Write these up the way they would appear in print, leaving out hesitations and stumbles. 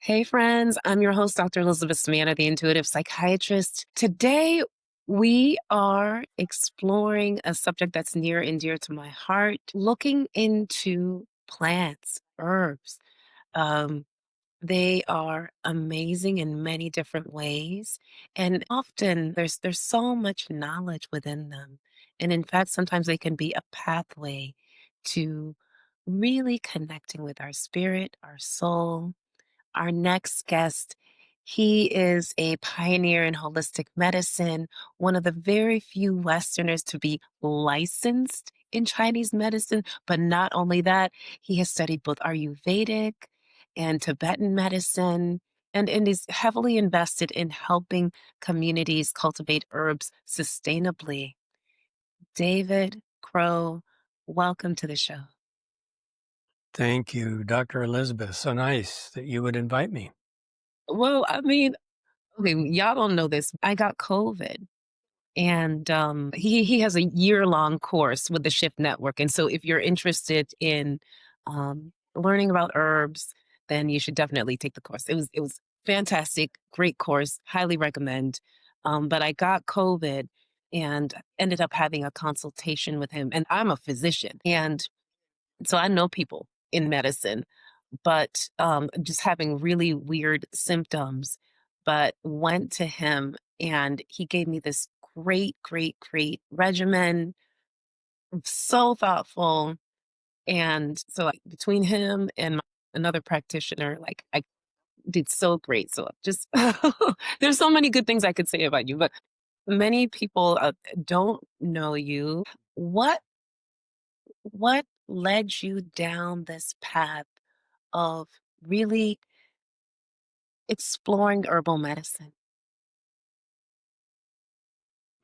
Hey, friends, I'm your host, Dr. Elizabeth Ssemanda, the intuitive psychiatrist. Today, we are exploring a subject that's near and dear to my heart, looking into plants, herbs. Um, they are amazing in many different ways, and often there's so much knowledge within them. And in fact, sometimes they can be a pathway to really connecting with our spirit, our soul. Our next guest, he is a pioneer in holistic medicine, one of the very few Westerners to be licensed in Chinese medicine. But not only that, he has studied both Ayurvedic and Tibetan medicine and is heavily invested in helping communities cultivate herbs sustainably. David Crow, welcome to the show. Thank you, Dr. Elizabeth. So nice that you would invite me. Well, I mean, okay, y'all don't know this. I got COVID. And he has a year-long course with the Shift Network. And so if you're interested in learning about herbs, then you should definitely take the course. It was fantastic, great course, highly recommend. But I got COVID and ended up having a consultation with him. And I'm a physician. And so I know people in medicine, but just having really weird symptoms, but went to him and he gave me this great regimen, so thoughtful. And so like, between him and another practitioner, like I did so great. So just there's so many good things I could say about you, but many people don't know you. What led you down this path of really exploring herbal medicine?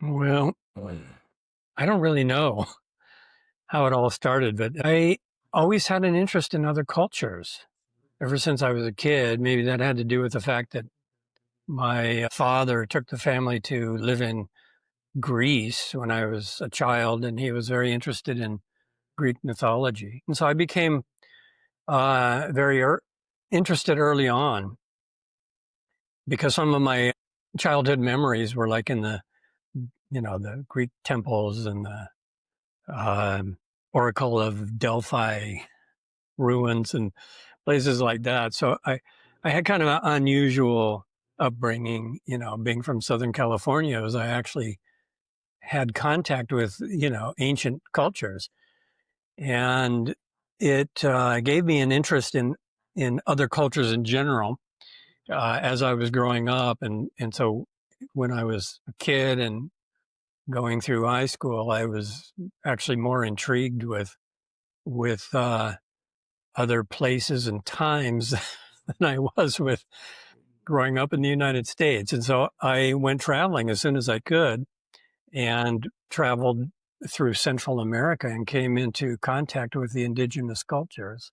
Well, I don't really know how it all started, but I always had an interest in other cultures ever since I was a kid. Maybe that had to do with the fact that my father took the family to live in Greece when I was a child, and he was very interested in Greek mythology. And so I became very interested early on because some of my childhood memories were like in the Greek temples and the Oracle of Delphi ruins and places like that. So I had kind of an unusual upbringing, being from Southern California, as I actually had contact with, ancient cultures. And it gave me an interest in other cultures in general as I was growing up. And so when I was a kid and going through high school, I was actually more intrigued with other places and times than I was with growing up in the United States. And so I went traveling as soon as I could and traveled through Central America and came into contact with the indigenous cultures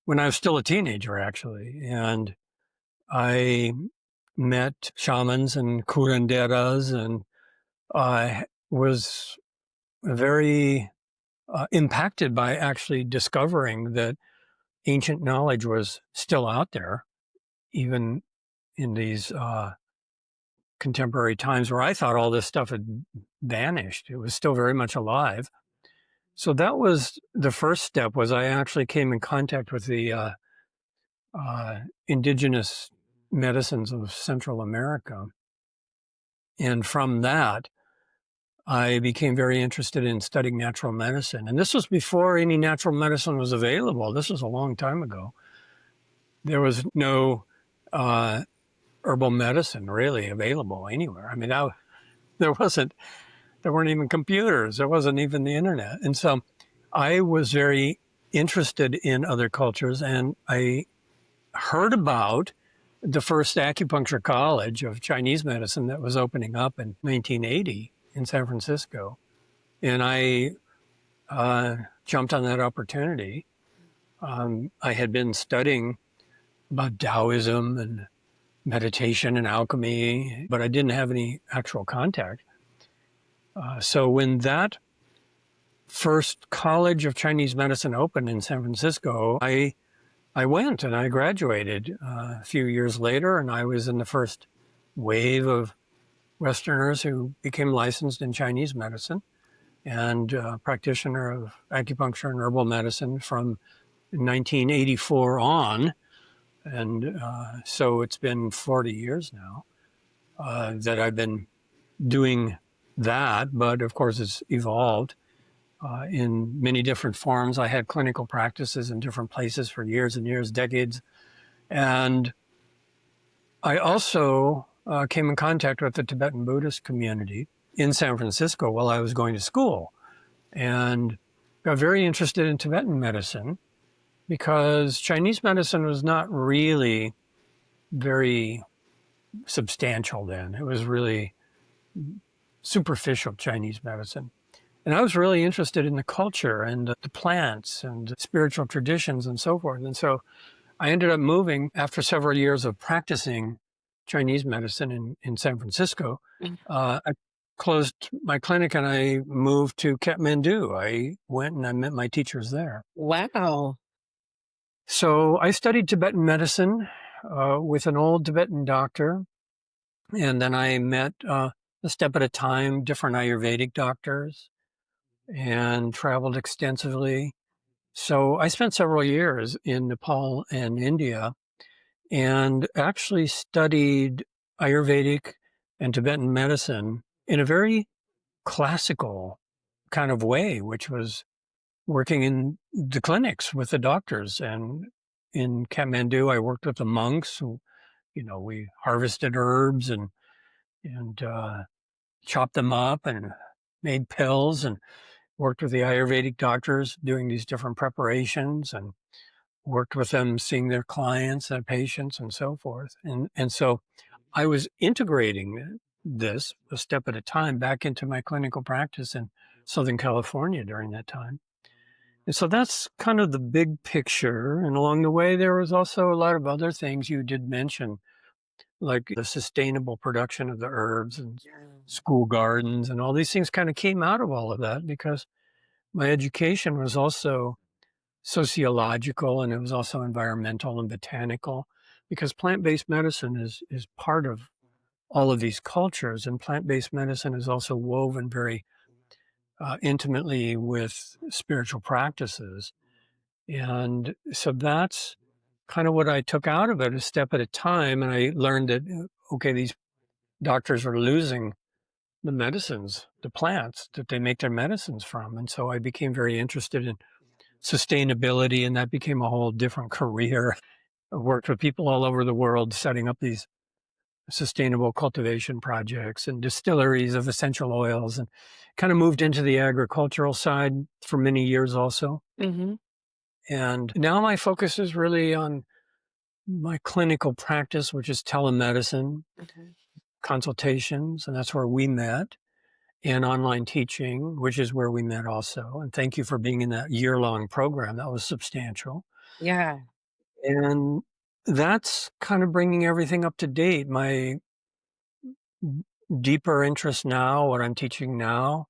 when I was still a teenager, actually. And I met shamans and curanderas and I was very impacted by actually discovering that ancient knowledge was still out there, even in these contemporary times where I thought all this stuff had vanished. It was still very much alive. So that was the first step. Was I actually came in contact with the indigenous medicines of Central America, and from that, I became very interested in studying natural medicine. And this was before any natural medicine was available. This was a long time ago. There was no herbal medicine really available anywhere. I mean, there wasn't, there weren't even computers. There wasn't even the internet. And so I was very interested in other cultures, and I heard about the first acupuncture college of Chinese medicine that was opening up in 1980 in San Francisco. And I jumped on that opportunity. I had been studying about Taoism and meditation and alchemy, but I didn't have any actual contact. So when that first College of Chinese Medicine opened in San Francisco, I I went and I graduated a few years later, and I was in the first wave of Westerners who became licensed in Chinese medicine and practitioner of acupuncture and herbal medicine from 1984 on. And so it's been 40 years now that I've been doing that. But of course, it's evolved in many different forms. I had clinical practices in different places for years and years, decades. And I also came in contact with the Tibetan Buddhist community in San Francisco while I was going to school and got very interested in Tibetan medicine because Chinese medicine was not really very substantial then. It was really superficial Chinese medicine. And I was really interested in the culture and the plants and spiritual traditions and so forth. And so I ended up moving after several years of practicing Chinese medicine in San Francisco. Mm. I closed my clinic and I moved to Kathmandu. I went and I met my teachers there. Wow. So I studied Tibetan medicine with an old Tibetan doctor. And then I met a step at a time different Ayurvedic doctors and traveled extensively. So I spent several years in Nepal and India and actually studied Ayurvedic and Tibetan medicine in a very classical kind of way, which was working in the clinics with the doctors. And in Kathmandu, I worked with the monks who, we harvested herbs and chopped them up and made pills and worked with the Ayurvedic doctors doing these different preparations and worked with them seeing their clients and patients and so forth. And so I was integrating this a step at a time back into my clinical practice in Southern California during that time. And so that's kind of the big picture. And along the way, there was also a lot of other things you did mention, like the sustainable production of the herbs and school gardens and all these things kind of came out of all of that because my education was also sociological and it was also environmental and botanical because plant-based medicine is part of all of these cultures, and plant-based medicine is also woven very intimately with spiritual practices. And so that's kind of what I took out of it a step at a time. And I learned that, okay, these doctors are losing the medicines, the plants that they make their medicines from. And so I became very interested in sustainability, and that became a whole different career. I worked with people all over the world setting up these sustainable cultivation projects and distilleries of essential oils, and kind of moved into the agricultural side for many years also. Hmm. And now my focus is really on my clinical practice, which is telemedicine, Hmm. consultations, and that's where we met, and online teaching, which is where we met also. And thank you for being in that year-long program. That was substantial. Yeah. And that's kind of bringing everything up to date. My deeper interest now, what I'm teaching now,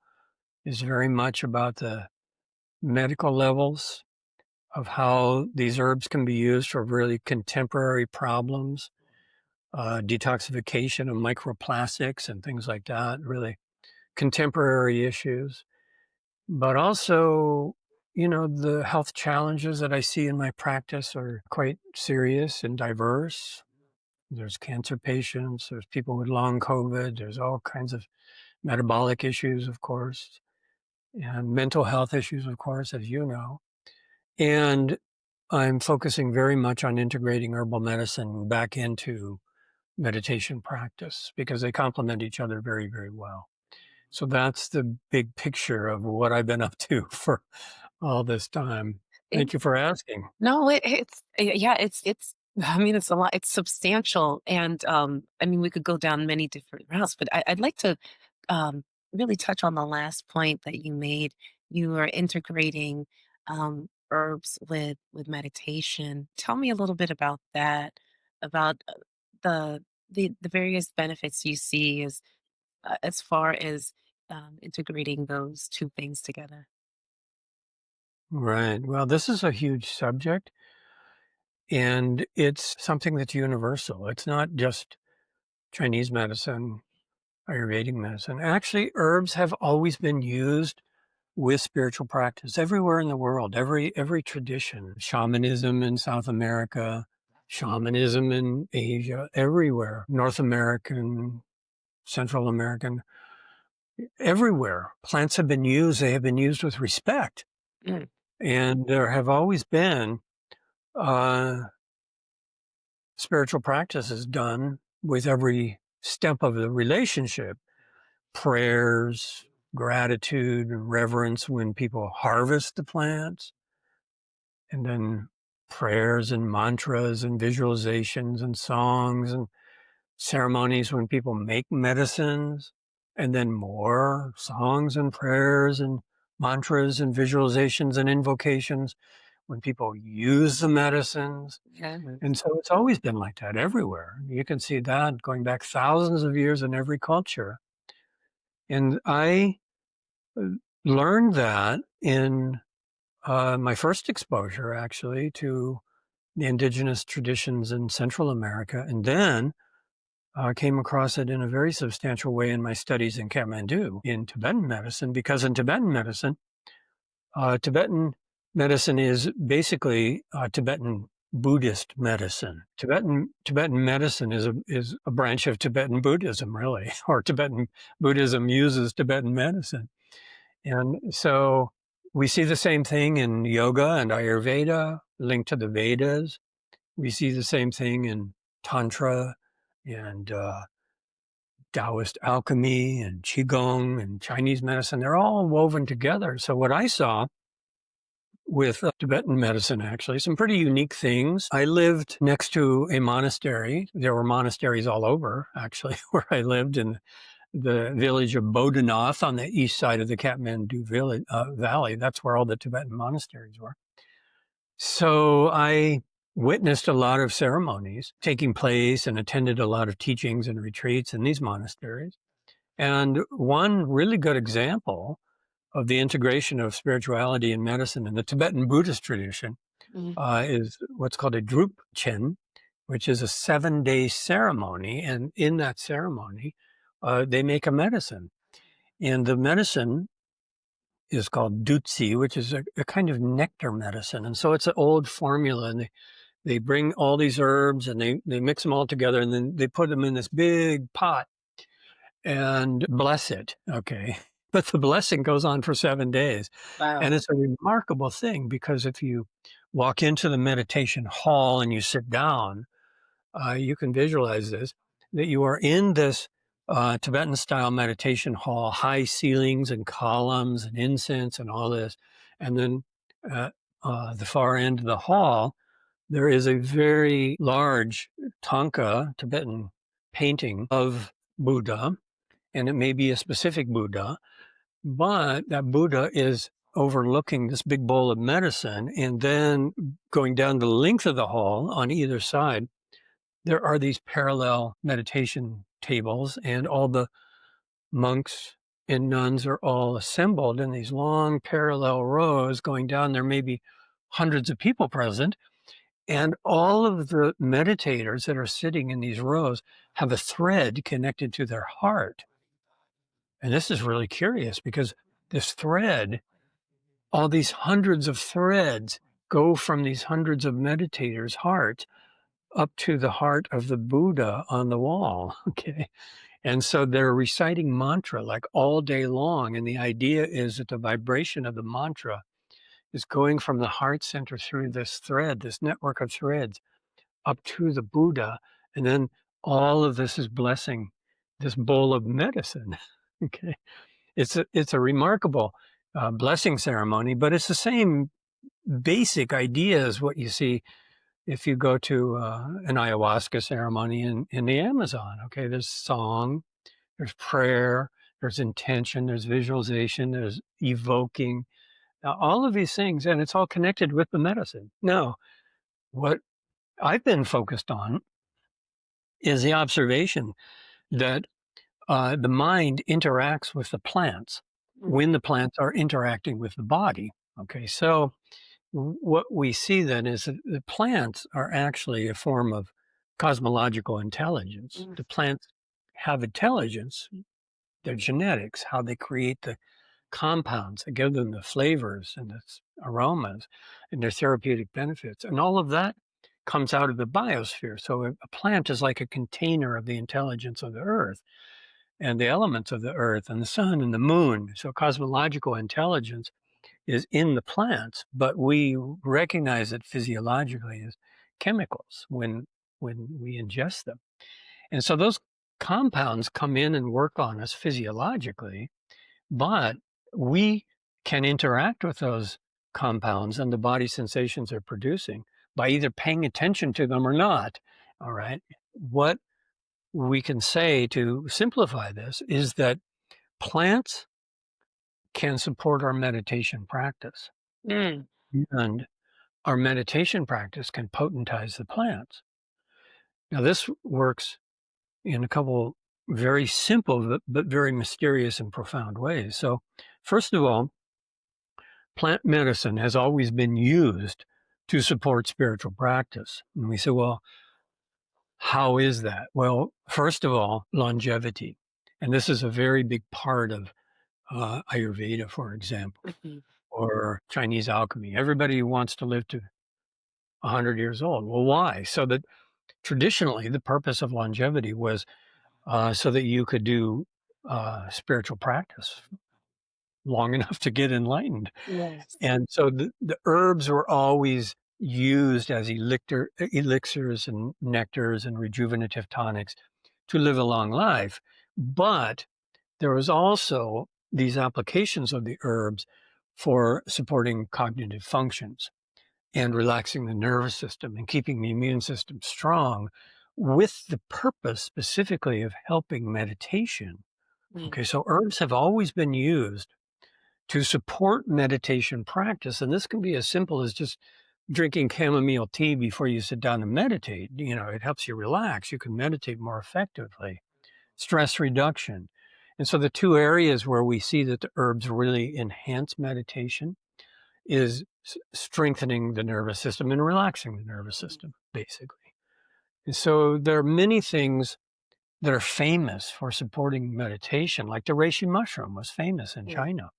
is very much about the medical levels of how these herbs can be used for really contemporary problems, detoxification of microplastics and things like that, really contemporary issues. But also, the health challenges that I see in my practice are quite serious and diverse. There's cancer patients, there's people with long COVID, there's all kinds of metabolic issues, of course, and mental health issues, of course, as you know. And I'm focusing very much on integrating herbal medicine back into meditation practice because they complement each other very, very well. So that's the big picture of what I've been up to for all this time. Thank you for asking. No, yeah, it's I mean, it's a lot. It's substantial, and I mean, we could go down many different routes, but I'd like to really touch on the last point that you made. You are integrating herbs with meditation. Tell me a little bit about that, about the the various benefits you see as far as integrating those two things together. Right. Well, this is a huge subject. And it's something that's universal. It's not just Chinese medicine, Ayurvedic medicine. Actually, herbs have always been used with spiritual practice everywhere in the world, every tradition, shamanism in South America, shamanism in Asia, everywhere, North American, Central American, everywhere. Plants have been used. They have been used with respect. Mm. And there have always been uh, spiritual practices done with every step of the relationship. Prayers, gratitude, reverence when people harvest the plants, and then prayers and mantras and visualizations and songs and ceremonies when people make medicines, and then more songs and prayers and mantras and visualizations and invocations when people use the medicines. Yeah. And so it's always been like that everywhere. You can see that going back thousands of years in every culture. And I learned that in my first exposure, actually, to the indigenous traditions in Central America, and then came across it in a very substantial way in my studies in Kathmandu in Tibetan medicine, because in Tibetan medicine is basically Tibetan Buddhist medicine. Tibetan medicine is a branch of Tibetan Buddhism, really, or Tibetan Buddhism uses Tibetan medicine. And so we see the same thing in yoga and Ayurveda, linked to the Vedas. We see the same thing in Tantra and Taoist alchemy and Qigong and Chinese medicine. They're all woven together. So what I saw with Tibetan medicine, actually, some pretty unique things. I lived next to a monastery. There were monasteries all over, actually, where I lived in the village of Bodhanath on the east side of the Kathmandu Valley. That's where all the Tibetan monasteries were. So I witnessed a lot of ceremonies taking place and attended a lot of teachings and retreats in these monasteries. And one really good example of the integration of spirituality and medicine in the Tibetan Buddhist tradition Mm. is what's called a Drup Chen, which is a 7-day ceremony. And in that ceremony, they make a medicine. And the medicine is called Dutsi, which is a kind of nectar medicine. And so it's an old formula. And they bring all these herbs and they mix them all together, and then they put them in this big pot and bless it. Okay. But the blessing goes on for 7 days. Wow. And it's a remarkable thing, because if you walk into the meditation hall and you sit down, you can visualize this, that you are in this Tibetan style meditation hall, high ceilings and columns and incense and all this. And then at the far end of the hall, there is a very large Thangka Tibetan painting of Buddha, and it may be a specific Buddha, but that Buddha is overlooking this big bowl of medicine. And then going down the length of the hall on either side, there are these parallel meditation tables, and all the monks and nuns are all assembled in these long parallel rows going down. There may be hundreds of people present, and all of the meditators that are sitting in these rows have a thread connected to their heart. And this is really curious, because this thread, all these hundreds of threads go from these hundreds of meditators' hearts up to the heart of the Buddha on the wall. Okay. And so they're reciting mantra like all day long. And the idea is that the vibration of the mantra is going from the heart center through this thread, this network of threads, up to the Buddha. And then all of this is blessing this bowl of medicine. Okay. It's a remarkable blessing ceremony, but it's the same basic idea as what you see if you go to an ayahuasca ceremony in the Amazon. Okay, there's song, there's prayer, there's intention, there's visualization, there's evoking, all of these things, and it's all connected with the medicine. Now, what I've been focused on is the observation that the mind interacts with the plants Mm. when the plants are interacting with the body. Okay, so what we see then is that the plants are actually a form of cosmological intelligence. Mm. The plants have intelligence, their genetics, how they create the compounds that give them the flavors and the aromas and their therapeutic benefits. And all of that comes out of the biosphere. So a plant is like a container of the intelligence of the earth and the elements of the earth and the sun and the moon. So cosmological intelligence is in the plants, but we recognize it physiologically as chemicals when we ingest them. And so those compounds come in and work on us physiologically, but we can interact with those compounds and the body sensations they're producing by either paying attention to them or not. All right. What we can say to simplify this is that plants can support our meditation practice. Mm. And our meditation practice can potentize the plants. Now, this works in a couple very simple but very mysterious and profound ways. So, first of all, plant medicine has always been used to support spiritual practice. And we say, well, how is that? Well, first of all, longevity. And this is a very big part of Ayurveda, for example, Mhm. or Chinese alchemy. Everybody wants to live to 100 years old. Well, why? So that traditionally the purpose of longevity was so that you could do spiritual practice long enough to get enlightened. Yes. And so the herbs were always used as elixirs and nectars and rejuvenative tonics to live a long life. But there was also these applications of the herbs for supporting cognitive functions and relaxing the nervous system and keeping the immune system strong with the purpose specifically of helping meditation. Mm. Okay, so herbs have always been used to support meditation practice. And this can be as simple as just drinking chamomile tea before you sit down to meditate. You know, it helps you relax. You can meditate more effectively. Stress reduction. And so the two areas where we see that the herbs really enhance meditation is strengthening the nervous system and relaxing the nervous Mm. system, basically. And so there are many things that are famous for supporting meditation, like the reishi mushroom was famous in Mm. China.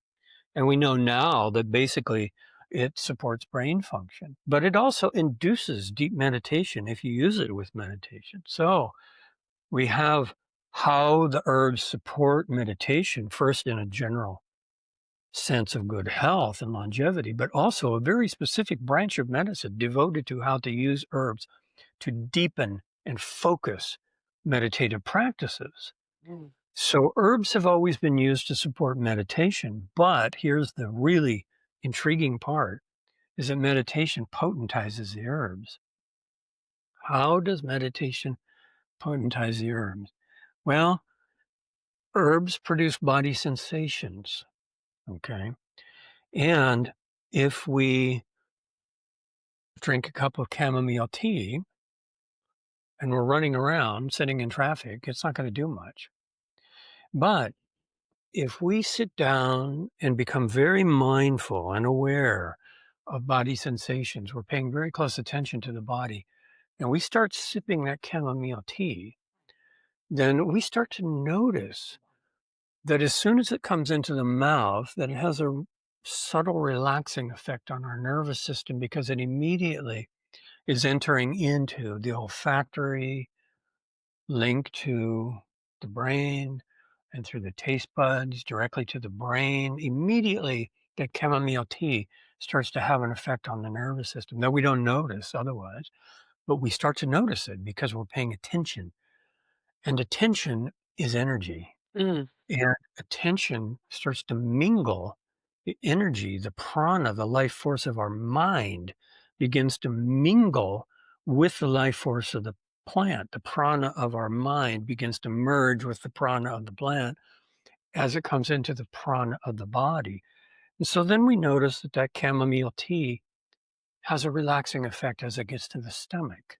And we know now that basically it supports brain function, but it also induces deep meditation if you use it with meditation. So we have how the herbs support meditation, first in a general sense of good health and longevity, but also a very specific branch of medicine devoted to how to use herbs to deepen and focus meditative practices. Mm. So herbs have always been used to support meditation, but here's the really intriguing part is that meditation potentizes the herbs. How does meditation potentize the herbs? Well, herbs produce body sensations, okay? And if we drink a cup of chamomile tea and we're running around sitting in traffic, it's not going to do much. But if we sit down and become very mindful and aware of body sensations, we're paying very close attention to the body, and we start sipping that chamomile tea, then we start to notice that as soon as it comes into the mouth, that it has a subtle relaxing effect on our nervous system because it immediately is entering into the olfactory link to the brain and through the taste buds directly to the brain. Immediately, that chamomile tea starts to have an effect on the nervous system that we don't notice otherwise, but we start to notice it because we're paying attention. And attention is energy. Mm. And attention starts to mingle the energy, the prana, the life force of our mind begins to mingle with the life force of the plant. The prana of our mind begins to merge with the prana of the plant as it comes into the prana of the body. And so then we notice that that chamomile tea has a relaxing effect as it gets to the stomach.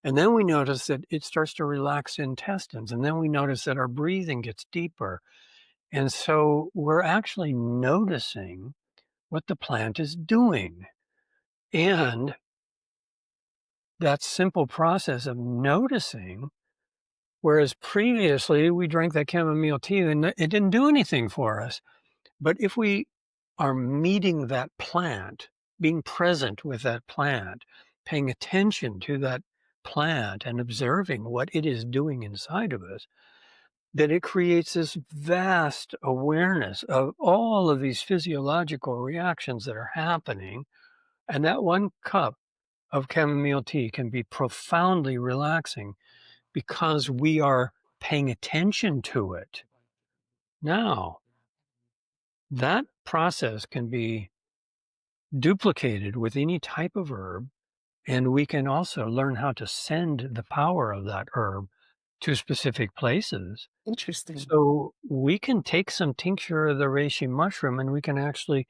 And then we notice that it starts to relax the intestines. And then we notice that our breathing gets deeper. And so we're actually noticing what the plant is doing. And that simple process of noticing, whereas previously we drank that chamomile tea and it didn't do anything for us. But if we are meeting that plant, being present with that plant, paying attention to that plant and observing what it is doing inside of us, then it creates this vast awareness of all of these physiological reactions that are happening. And that one cup of chamomile tea can be profoundly relaxing because we are paying attention to it. Now, that process can be duplicated with any type of herb, and we can also learn how to send the power of that herb to specific places. Interesting. So we can take some tincture of the reishi mushroom and we can actually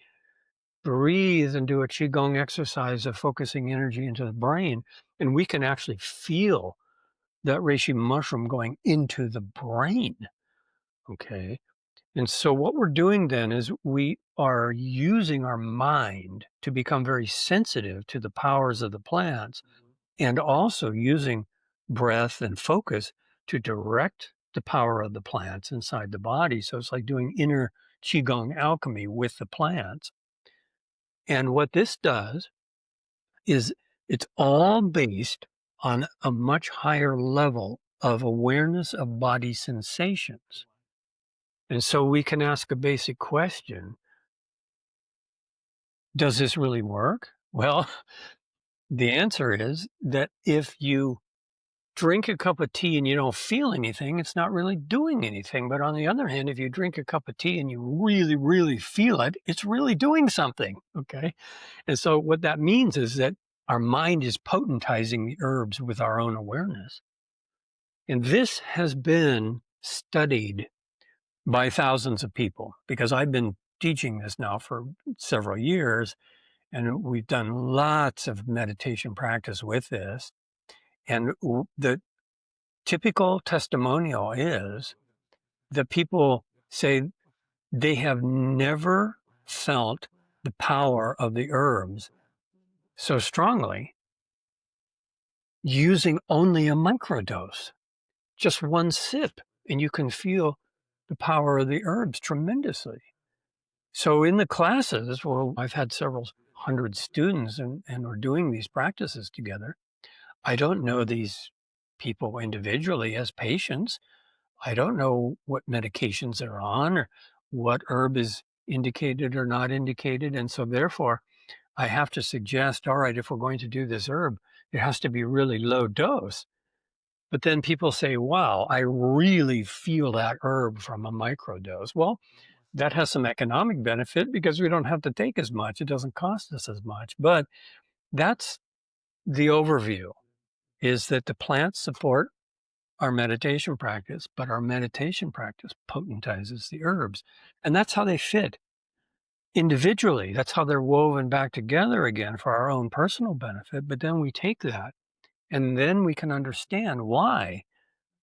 breathe and do a qigong exercise of focusing energy into the brain, and we can actually feel that reishi mushroom going into the brain. Okay. And so what we're doing then is we are using our mind to become very sensitive to the powers of the plants and also using breath and focus to direct the power of the plants inside the body. So it's like doing inner qigong alchemy with the plants. And what this does is it's all based on a much higher level of awareness of body sensations. And so we can ask a basic question. Does this really work? Well, the answer is that if you drink a cup of tea and you don't feel anything, it's not really doing anything. But on the other hand, if you drink a cup of tea and you really, really feel it, it's really doing something. Okay. And so what that means is that our mind is potentizing the herbs with our own awareness. And this has been studied by thousands of people because I've been teaching this now for several years. And we've done lots of meditation practice with this. And the typical testimonial is that people say they have never felt the power of the herbs so strongly using only a microdose, just one sip, and you can feel the power of the herbs tremendously. So in the classes, well, I've had several hundred students and we're doing these practices together. I don't know these people individually as patients. I don't know what medications they're on or what herb is indicated or not indicated. And so, therefore, I have to suggest all right, if we're going to do this herb, it has to be really low dose. But then people say, wow, I really feel that herb from a microdose. Well, that has some economic benefit because we don't have to take as much. It doesn't cost us as much. But that's the overview is that the plants support our meditation practice, but our meditation practice potentizes the herbs. And that's how they fit individually. That's how they're woven back together again for our own personal benefit. But then we take that and then we can understand why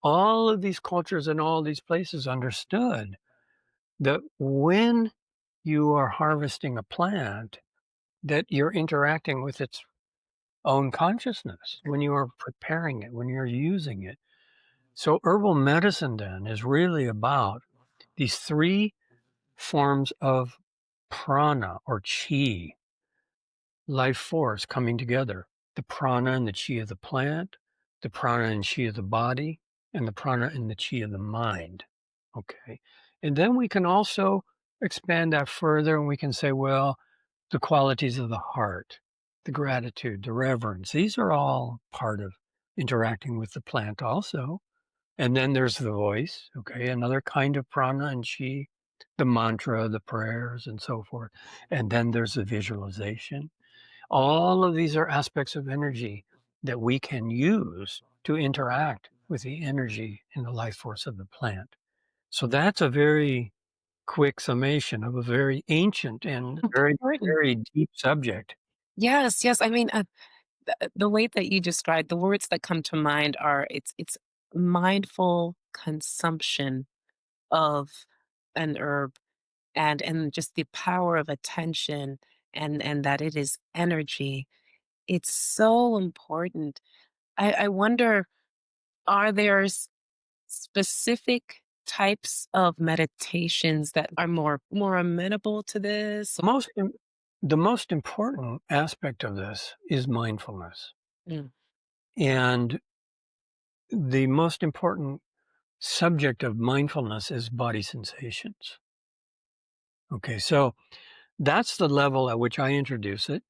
all of these cultures and all these places understood that when you are harvesting a plant, that you're interacting with its own consciousness when you are preparing it, when you're using it. So herbal medicine then is really about these three forms of prana or chi, life force coming together. The prana and the chi of the plant, the prana and chi of the body, and the prana and the chi of the mind. Okay. And then we can also expand that further and we can say, well, the qualities of the heart, the gratitude, the reverence, these are all part of interacting with the plant also. And then there's the voice, okay, another kind of prana and chi, the mantra, the prayers, and so forth. And then there's the visualization. All of these are aspects of energy that we can use to interact with the energy in the life force of the plant. So that's a very quick summation of a very ancient and very, Important. very deep subject. Yes, yes. I mean, the way that you described the words that come to mind are it's mindful consumption of an herb and just the power of attention and that it is energy. It's so important. I wonder, are there specific types of meditations that are more amenable to this? Most im The most important aspect of this is mindfulness, Mm, and the most important subject of mindfulness is body sensations. Okay, so that's the level at which I introduce it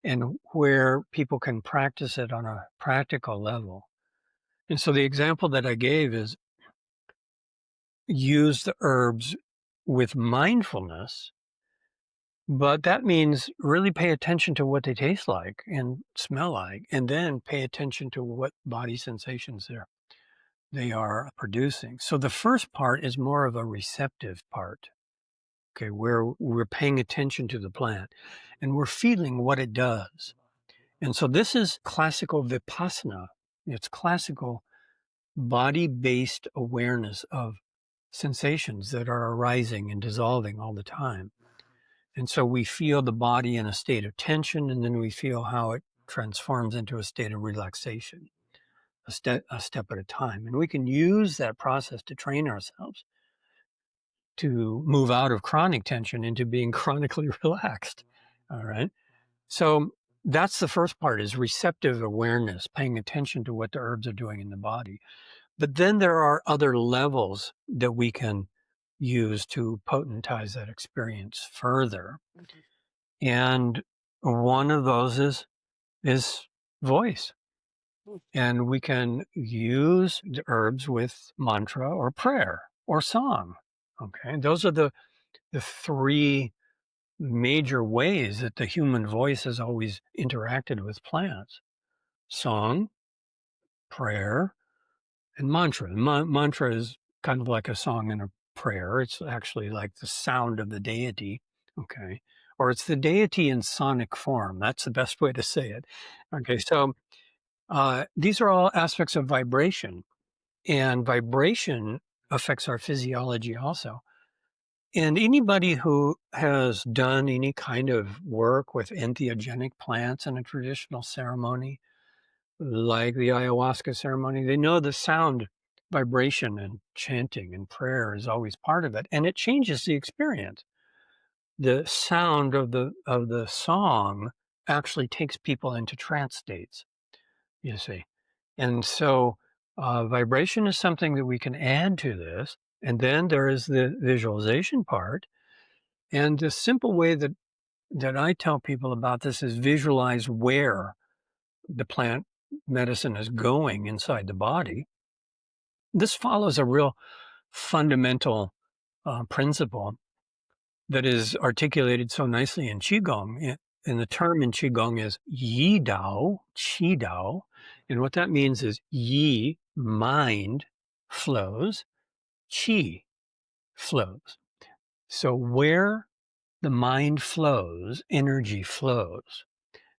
and where people can practice it on a practical level. And so the example that I gave is use the herbs with mindfulness, but that means really pay attention to what they taste like and smell like, and then pay attention to what body sensations they are producing. So the first part is more of a receptive part, okay, where we're paying attention to the plant and we're feeling what it does. And so this is classical vipassana. It's classical body based awareness of sensations that are arising and dissolving all the time. And so we feel the body in a state of tension, and then we feel how it transforms into a state of relaxation, a step at a time. And we can use that process to train ourselves to move out of chronic tension into being chronically relaxed. All right. So that's the first part is receptive awareness, paying attention to what the herbs are doing in the body. But then there are other levels that we can use to potentize that experience further. mhm, And one of those is voice. mm, And we can use the herbs with mantra or prayer or song. Okay. Those are the three major ways that the human voice has always interacted with plants: song, prayer, and mantra. Mantra is kind of like a song and a prayer. It's actually like the sound of the deity. Okay. Or it's the deity in sonic form. That's the best way to say it. Okay. So these are all aspects of vibration, and vibration affects our physiology also. And anybody who has done any kind of work with entheogenic plants in a traditional ceremony, like the ayahuasca ceremony, they know the sound vibration and chanting and prayer is always part of it. And it changes the experience. The sound of the song actually takes people into trance states, you see. And so vibration is something that we can add to this. And then there is the visualization part. And the simple way that I tell people about this is visualize where the plant medicine is going inside the body. This follows a real fundamental principle that is articulated so nicely in Qigong. And the term in Qigong is Yi Dao, Qi Dao. And what that means is Yi, mind, flows, Qi flows. So where the mind flows, energy flows.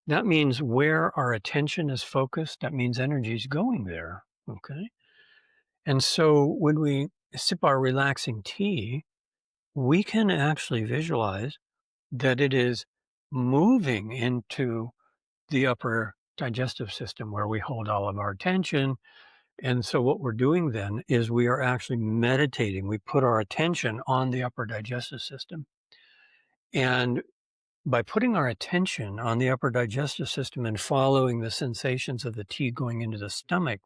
That means where our attention is focused, that means energy is going there. Okay. And so when we sip our relaxing tea, we can actually visualize that it is moving into the upper digestive system where we hold all of our attention. And so what we're doing then is we are actually meditating. We put our attention on the upper digestive system. And by putting our attention on the upper digestive system and following the sensations of the tea going into the stomach,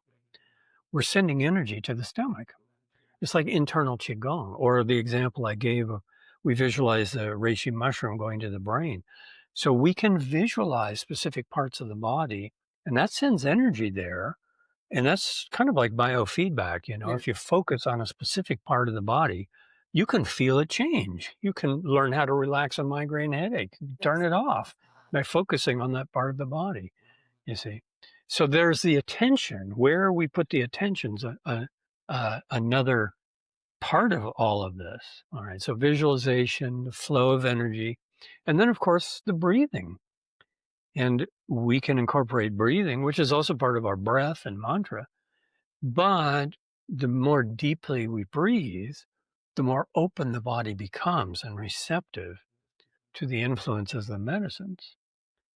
we're sending energy to the stomach. It's like internal qigong, or the example I gave of we visualize the reishi mushroom going to the brain. So we can visualize specific parts of the body, and that sends energy there. And that's kind of like biofeedback. yeah, If you focus on a specific part of the body, you can feel it change. You can learn how to relax a migraine headache, turn yes. it off by focusing on that part of the body, you see. So there's the attention. Where we put the attention's another part of all of this. All right. So visualization, the flow of energy, and then, of course, the breathing. And we can incorporate breathing, which is also part of our breath and mantra. But the more deeply we breathe, the more open the body becomes and receptive to the influences of the medicines.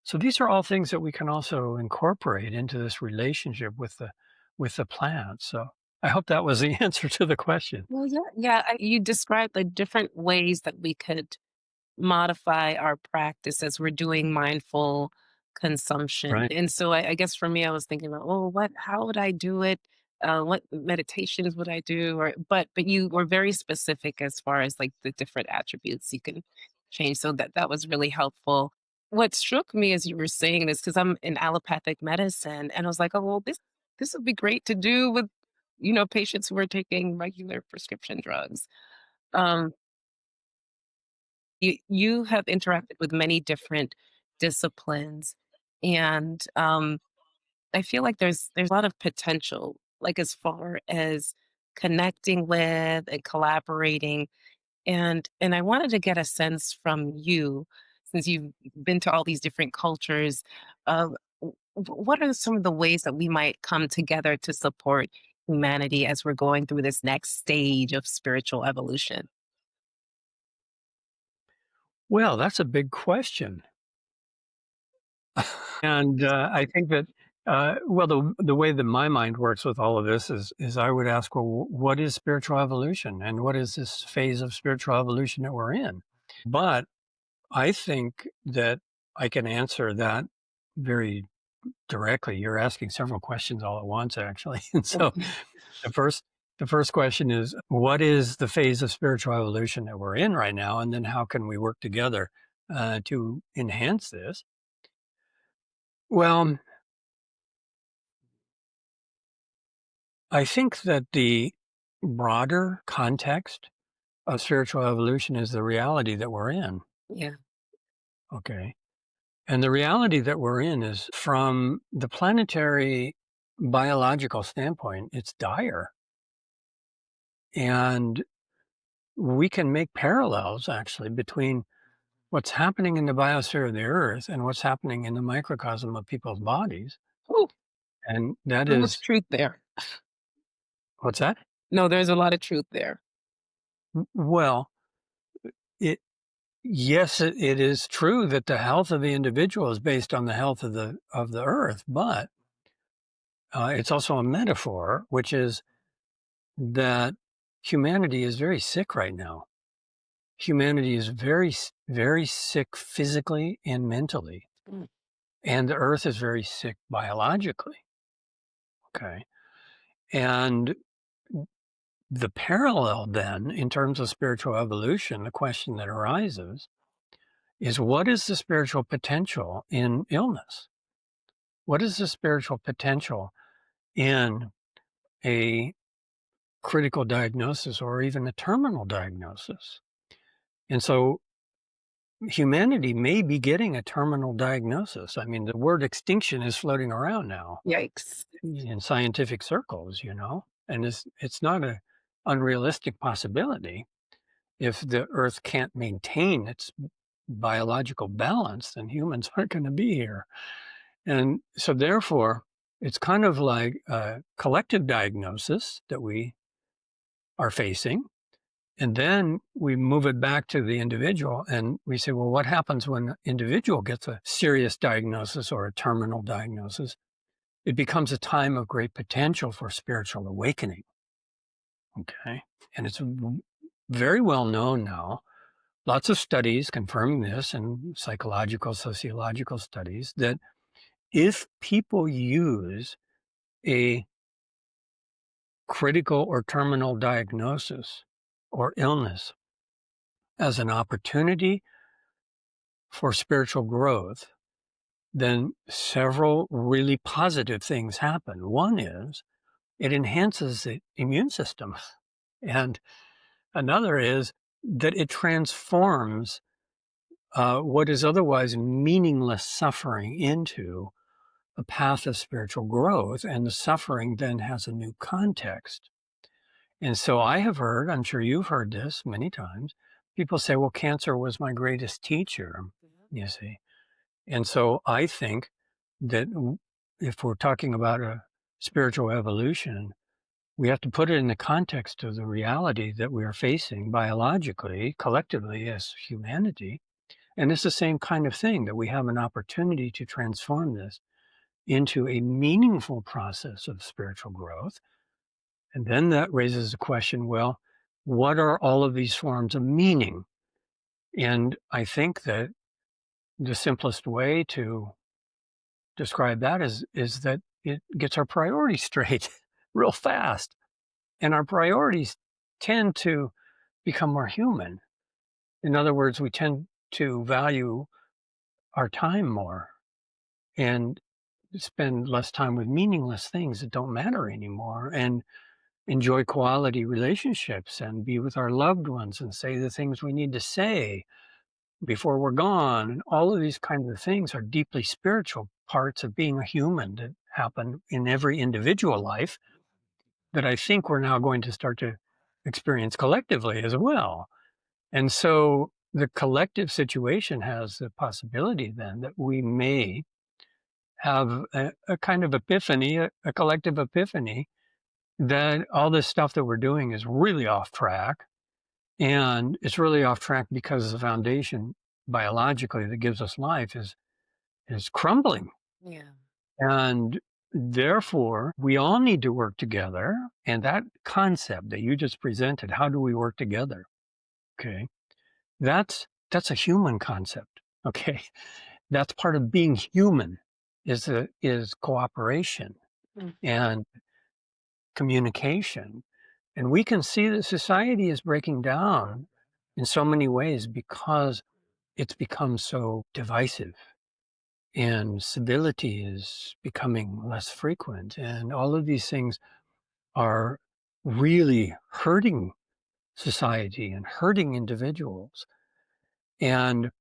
So these are all things that we can also incorporate into this relationship with the plant. So I hope that was the answer to the question. Well, yeah, yeah. You described the different ways that we could modify our practice as we're doing mindful consumption. Right. And so I guess for me, I was thinking about, oh, how would I do it? What meditations would I do? But you were very specific as far as like the different attributes you can change. So that was really helpful. What struck me as you were saying this, because I'm in allopathic medicine, and I was like, oh, well, this would be great to do with, patients who are taking regular prescription drugs. Um, you have interacted with many different disciplines, and, I feel like there's a lot of potential, like, as far as connecting with and collaborating, and I wanted to get a sense from you, since you've been to all these different cultures, of what are some of the ways that we might come together to support humanity as we're going through this next stage of spiritual evolution? Well, that's a big question. And I think that, well, the way that my mind works with all of this is I would ask, well, what is spiritual evolution, and what is this phase of spiritual evolution that we're in? But I think that I can answer that very directly. You're asking several questions all at once, actually. And so Okay. the first the first question is, what is the phase of spiritual evolution that we're in right now, and then how can we work together to enhance this? Well, I think that the broader context of spiritual evolution is the reality that we're in. Yeah. Okay. And the reality that we're in is, from the planetary biological standpoint, it's dire. And we can make parallels actually between what's happening in the biosphere of the earth and what's happening in the microcosm of people's bodies. Ooh, And that so much is, truth there. what's that? No, there's a lot of truth there. Well, it, yes, it is true that the health of the individual is based on the health of the earth, but it's also a metaphor, which is that humanity is very sick right now. Humanity is very sick physically and mentally, Mm, and the earth is very sick biologically. Okay. And the parallel then, in terms of spiritual evolution, the question that arises is, what is the spiritual potential in illness? What is the spiritual potential in a critical diagnosis or even a terminal diagnosis? And so humanity may be getting a terminal diagnosis. I mean, the word extinction is floating around now yikes. in scientific circles, and it's not a unrealistic possibility. If the earth can't maintain its biological balance, then humans aren't going to be here. And so therefore, it's kind of like a collective diagnosis that we are facing. And then we move it back to the individual and we say, well, what happens when an individual gets a serious diagnosis or a terminal diagnosis? It becomes a time of great potential for spiritual awakening. Okay. And it's very well known now, lots of studies confirming this, and psychological, sociological studies, that if people use a critical or terminal diagnosis or illness as an opportunity for spiritual growth, then several really positive things happen. One is it enhances the immune system. And another is that it transforms what is otherwise meaningless suffering into a path of spiritual growth. And the suffering then has a new context. And so I have heard, I'm sure you've heard this many times, people say, well, cancer was my greatest teacher, you see. And so I think that if we're talking about a spiritual evolution, we have to put it in the context of the reality that we are facing biologically, collectively as humanity. And it's the same kind of thing that we have an opportunity to transform this into a meaningful process of spiritual growth. And then that raises the question, well, what are all of these forms of meaning? And I think that the simplest way to describe that is that it gets our priorities straight real fast. And our priorities tend to become more human. In other words, we tend to value our time more and spend less time with meaningless things that don't matter anymore, and enjoy quality relationships and be with our loved ones and say the things we need to say before we're gone. And all of these kinds of things are deeply spiritual parts of being a human that happen in every individual life that I think we're now going to start to experience collectively as well. And so the collective situation has the possibility then that we may have a kind of epiphany, a collective epiphany, that all this stuff that we're doing is really off track. And it's really off track because the foundation biologically that gives us life is crumbling. Yeah. And therefore, we all need to work together. And that concept that you just presented, how do we work together? Okay. That's a human concept. Okay. That's part of being human is cooperation Mm. and communication. And we can see that society is breaking down in so many ways because it's become so divisive, and civility is becoming less frequent. And all of these things are really hurting society and hurting individuals. And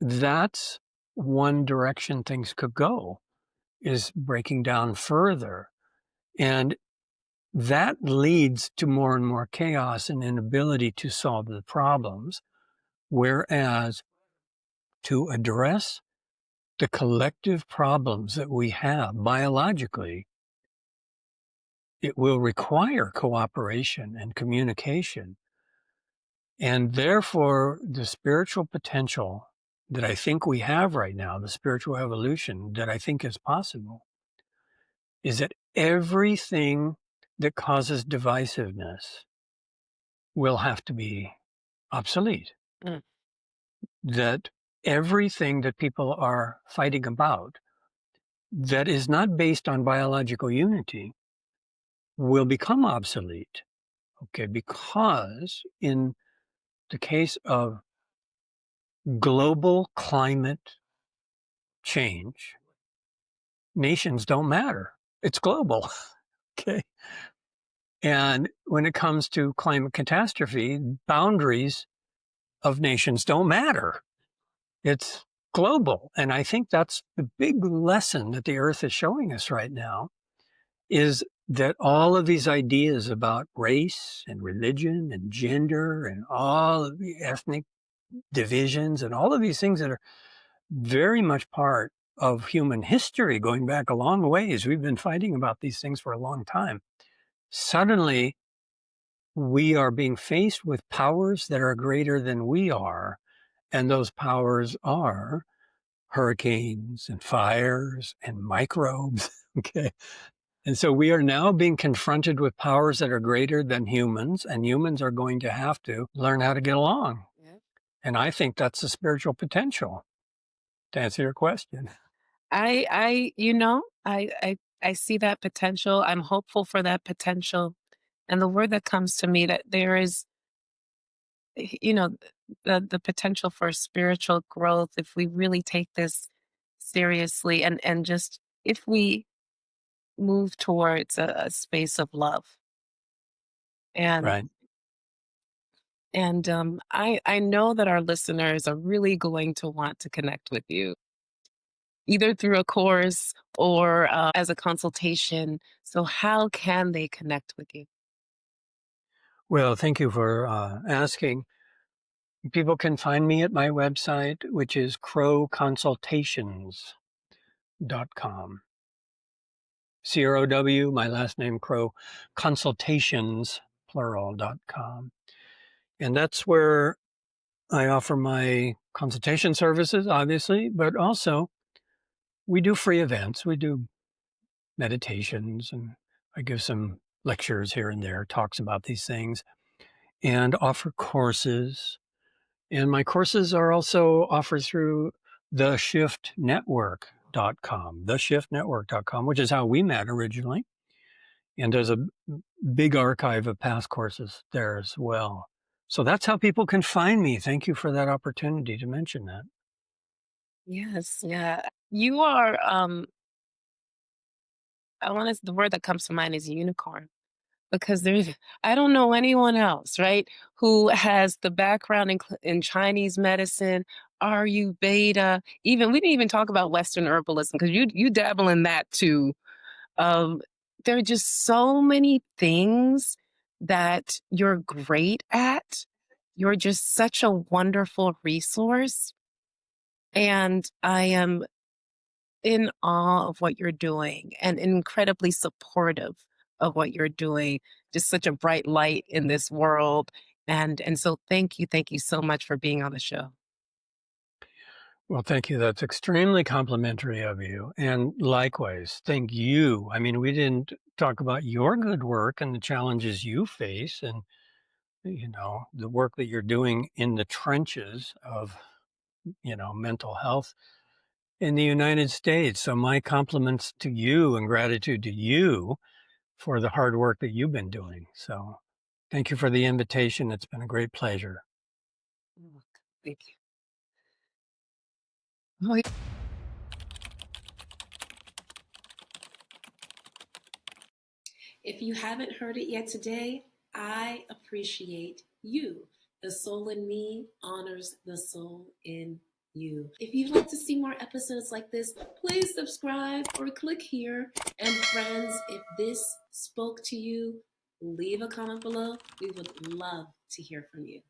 that's one direction things could go, is breaking down further. And that leads to more and more chaos and inability to solve the problems. Whereas to address the collective problems that we have biologically, it will require cooperation and communication. And therefore, the spiritual potential that I think we have right now, the spiritual evolution that I think is possible, is that everything that causes divisiveness will have to be obsolete. Mm. That everything that people are fighting about that is not based on biological unity will become obsolete. Okay, because in the case of global climate change, nations don't matter. It's global. Okay. And when it comes to climate catastrophe, boundaries of nations don't matter. It's global. And I think that's the big lesson that the earth is showing us right now, is that all of these ideas about race and religion and gender and all of the ethnic divisions and all of these things that are very much part of human history going back a long ways. We've been fighting about these things for a long time. Suddenly, we are being faced with powers that are greater than we are. And those powers are hurricanes and fires and microbes. Okay. And so we are now being confronted with powers that are greater than humans, and humans are going to have to learn how to get along. Yeah. And I think that's the spiritual potential, to answer your question. I see that potential. I'm hopeful for that potential. And the word that comes to me, that there is, you know, the potential for spiritual growth if we really take this seriously, and just if we move towards a space of love. And Right. I know that our listeners are really going to want to connect with you, either through a course or as a consultation. So how can they connect with you? Well, thank you for asking. People can find me at my website, which is crowconsultations.com. CROW, my last name, Crow, consultations, plural.com. And that's where I offer my consultation services, obviously, but also we do free events. We do meditations, and I give some lectures here and there, talks about these things, and offer courses. And my courses are also offered through theshiftnetwork.com, which is how we met originally. And there's a big archive of past courses there as well. So that's how people can find me. Thank you for that opportunity to mention that. Yes, yeah. You are, I want to, the word that comes to mind is unicorn because there's, I don't know anyone else, right, who has the background in Chinese medicine, Ayurveda, even, we didn't even talk about Western herbalism because you dabble in that too. Um, there are just so many things that you're great at. You're just such a wonderful resource. And I am in awe of what you're doing and incredibly supportive of what you're doing. Just such a bright light in this world. And so thank you so much for being on the show. Well, thank you. That's extremely complimentary of you. And likewise, thank you. I mean, we didn't talk about your good work and the challenges you face and, the work that you're doing in the trenches of, mental health in the United States. So my compliments to you and gratitude to you for the hard work that you've been doing. So thank you for the invitation. It's been a great pleasure. Oh, thank you. Oh, if you haven't heard it yet today, I appreciate you. The soul in me honors the soul in you. If you'd like to see more episodes like this, please subscribe or click here. And friends, if this spoke to you, leave a comment below. We would love to hear from you.